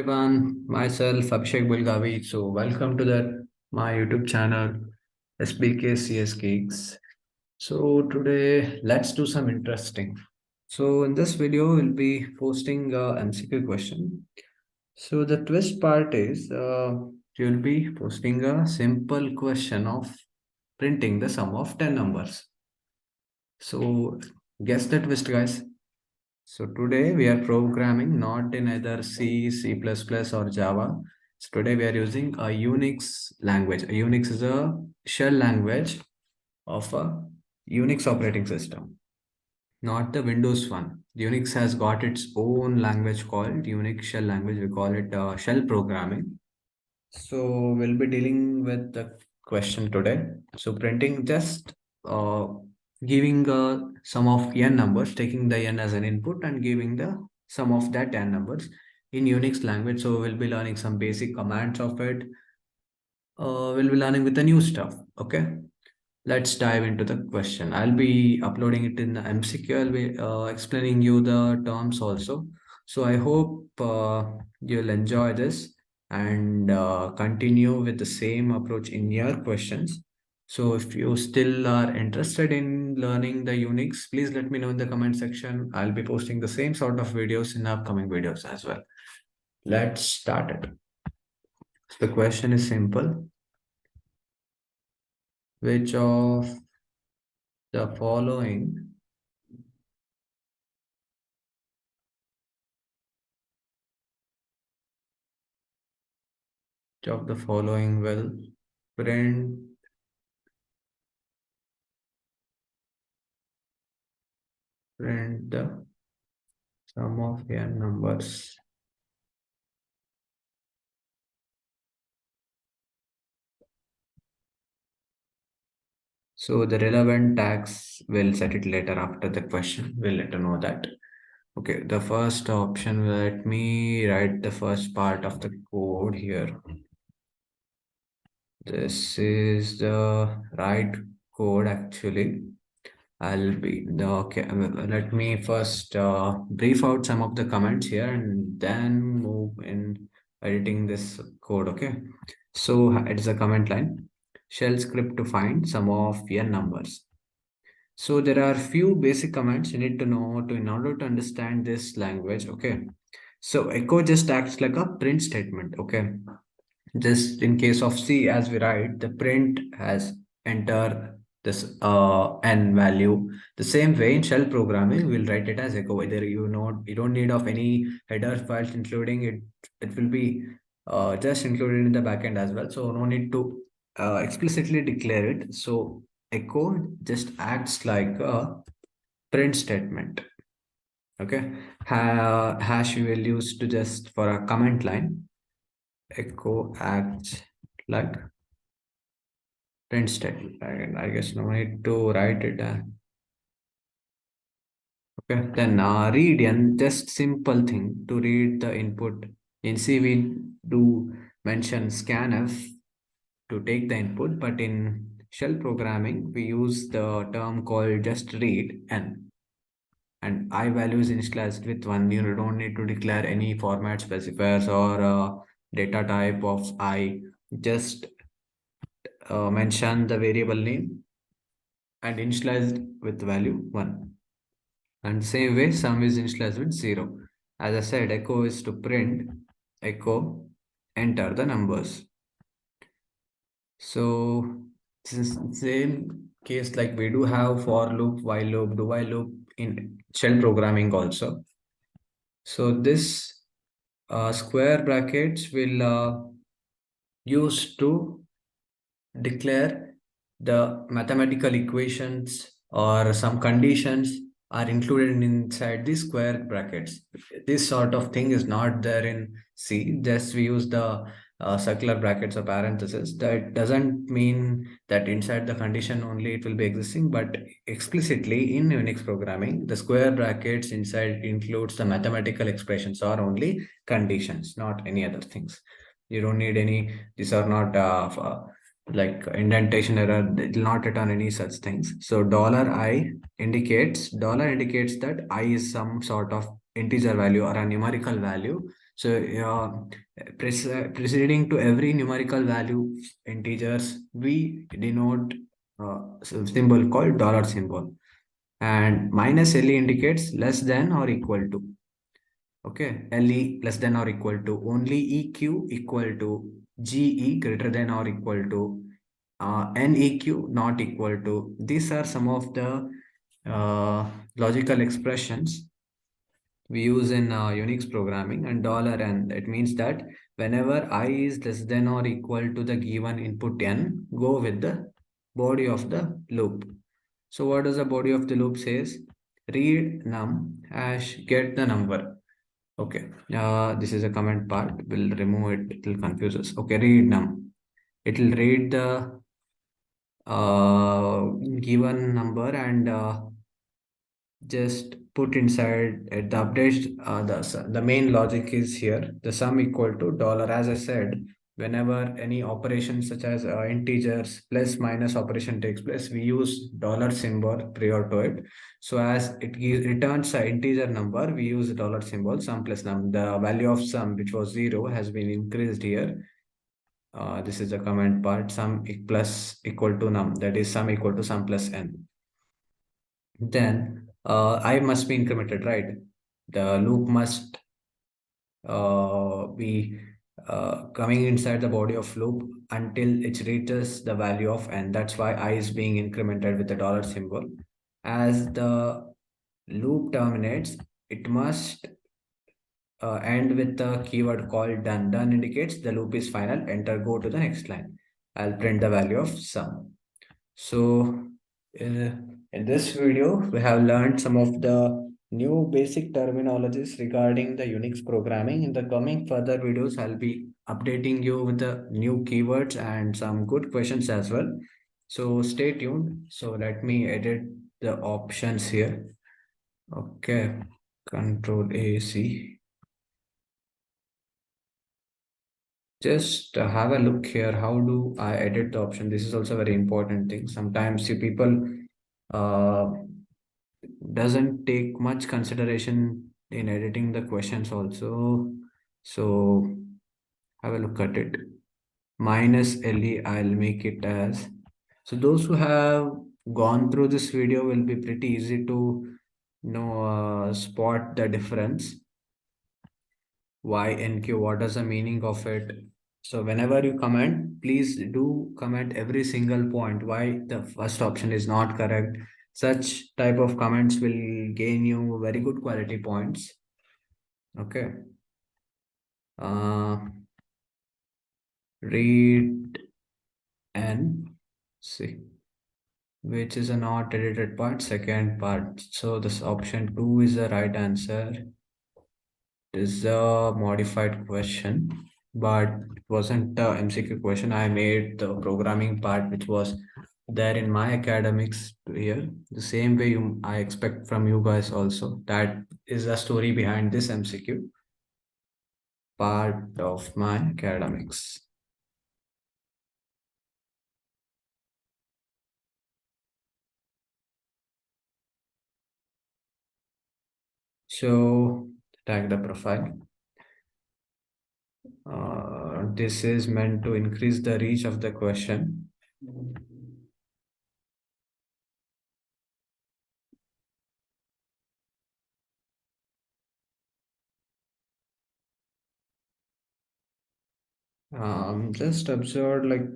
everyone, myself Abhishek Belagavi. So welcome to my YouTube channel SBK Geeks. So today let's do some interesting. So in this video we'll be posting a MCQ question. So the twist part is you'll be posting a simple question of printing the sum of 10 numbers. So guess the twist, guys. So today we are programming not in either C, C++ or Java. So today we are using a Unix language. A Unix is a shell language of a Unix operating system, not the Windows one. Unix has got its own language called Unix shell language. We call it shell programming. So we'll be dealing with the question today. So printing just uh, giving a sum of n numbers, taking the n as an input and giving the sum of that n numbers in Unix language. So we'll be learning some basic commands of it. We'll be learning with the new stuff. Okay. Let's dive into the question. I'll be uploading it in the MCQ. I'll be explaining you the terms also. So I hope you'll enjoy this and continue with the same approach in your questions. So if you still are interested in learning the Unix, please let me know in the comment section. I'll be posting the same sort of videos in upcoming videos as well. Let's start it. So the question is simple. Which of the following will print the sum of n numbers? So the relevant tags will set it later after the question. We'll let you know that. Okay, the first option, let me write the first part of the code here. This is the right code actually. Okay. Let me first brief out some of the comments here and then move in editing this code. Okay. So it's a comment line. Shell script to find sum of n numbers. So there are few basic commands you need to know in order to understand this language. Okay. So echo just acts like a print statement. Okay. Just in case of C, as we write, the print has enter this n value. The same way in shell programming, we'll write it as echo. Whether you don't need of any header files, including it. It will be just included in the backend as well. So no need to explicitly declare it. So echo just acts like a print statement. Okay, hash we will use to just for a comment line. Echo acts like print statement. I guess no need to write it. Okay, then read and just simple thing to read the input. In C we do mention scanf to take the input, but in shell programming we use the term called just read and I value is initialized with 1. You don't need to declare any format specifiers or data type of I. Just mention the variable name and initialized with value 1. And same way, sum is initialized with 0. As I said, echo is to print, echo, enter the numbers. So same case like we do have for loop, while loop, do while loop in shell programming also. So this square brackets will use to declare the mathematical equations or some conditions are included inside the square brackets. This sort of thing is not there in C. Just we use the circular brackets or parentheses. That doesn't mean that inside the condition only it will be existing, but explicitly in Unix programming, the square brackets inside includes the mathematical expressions or only conditions, not any other things. You don't need any, these are not like indentation error, it will not return any such things. So $I indicates that I is some sort of integer value or a numerical value. So preceding to every numerical value integers, we denote symbol called dollar symbol, and minus LE indicates less than or equal to. Okay, LE less than or equal to, only EQ equal to, GE greater than or equal to, NEQ not equal to. These are some of the logical expressions we use in Unix programming. And $n, it means that whenever I is less than or equal to the given input n, go with the body of the loop. So what does the body of the loop says? Read num hash get the number. Okay, this is a comment part. We'll remove it. It will confuse us. Okay, read num. It will read the given number and just put inside at the update. The main logic is here. The sum equal to dollar. As I said, whenever any operation such as integers plus minus operation takes place, we use dollar symbol prior to it. So as it returns an integer number, we use dollar symbol sum plus num. The value of sum, which was 0, has been increased here. This is the comment part. Sum plus equal to num, that is sum equal to sum plus n. Then I must be incremented, right? The loop must be coming inside the body of loop until it reaches the value of n. That's why I is being incremented with the dollar symbol. As the loop terminates, it must end with the keyword called done. Done indicates the loop is final. Enter, go to the next line. I'll print the value of sum. So in this video, we have learned some of the new basic terminologies regarding the Unix programming. In the coming further videos, I'll be updating you with the new keywords and some good questions as well. So stay tuned. So let me edit the options here. Okay, Control A, C. Just have a look here. How do I edit the option? This is also a very important thing. Sometimes you people uh, doesn't take much consideration in editing the questions also. So have a look at it. Minus LE, I'll make it as. So those who have gone through this video will be pretty easy to spot the difference. YNQ, what is the meaning of it? So whenever you comment, please do comment every single point why the first option is not correct. Such type of comments will gain you very good quality points. Okay. Uh, Read and see, which is a not edited part, second part. So this option 2 is the right answer. Is a modified question, but it wasn't a MCQ question. I made the programming part which was there in my academics here. The same way I expect from you guys also. That is the story behind this MCQ part of my academics. So tag the profile. This is meant to increase the reach of the question. Just observe like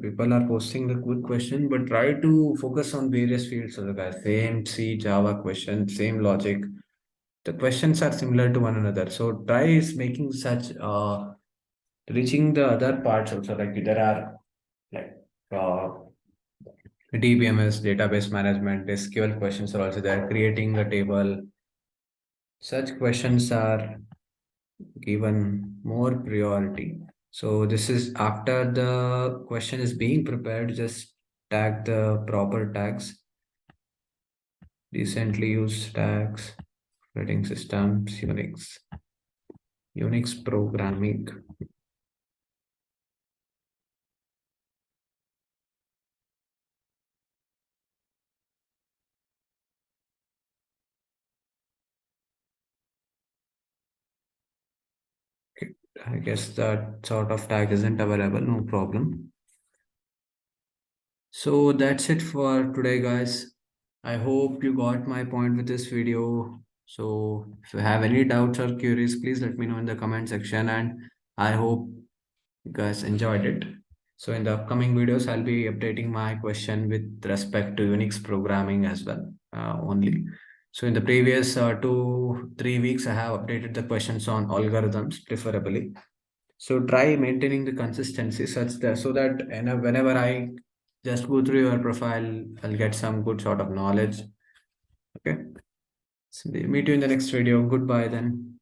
people are posting the good question, but try to focus on various fields of the guys. Same C, Java question, same logic. The questions are similar to one another. So try is making such reaching the other parts also. Like there are like DBMS, database management, SQL questions are also there. Creating a table. Such questions are given more priority. So this is after the question is being prepared, just tag the proper tags. Recently used tags, operating systems, Unix programming. I guess that sort of tag isn't available, no problem. So that's it for today, guys. I hope you got my point with this video. So if you have any doubts or queries, please let me know in the comment section. And I hope you guys enjoyed it. So in the upcoming videos, I'll be updating my question with respect to Unix programming as well, only. So in the previous 2-3 weeks, I have updated the questions on algorithms, preferably. So try maintaining the consistency such that so that whenever I just go through your profile, I'll get some good sort of knowledge. Okay. So meet you in the next video. Goodbye then.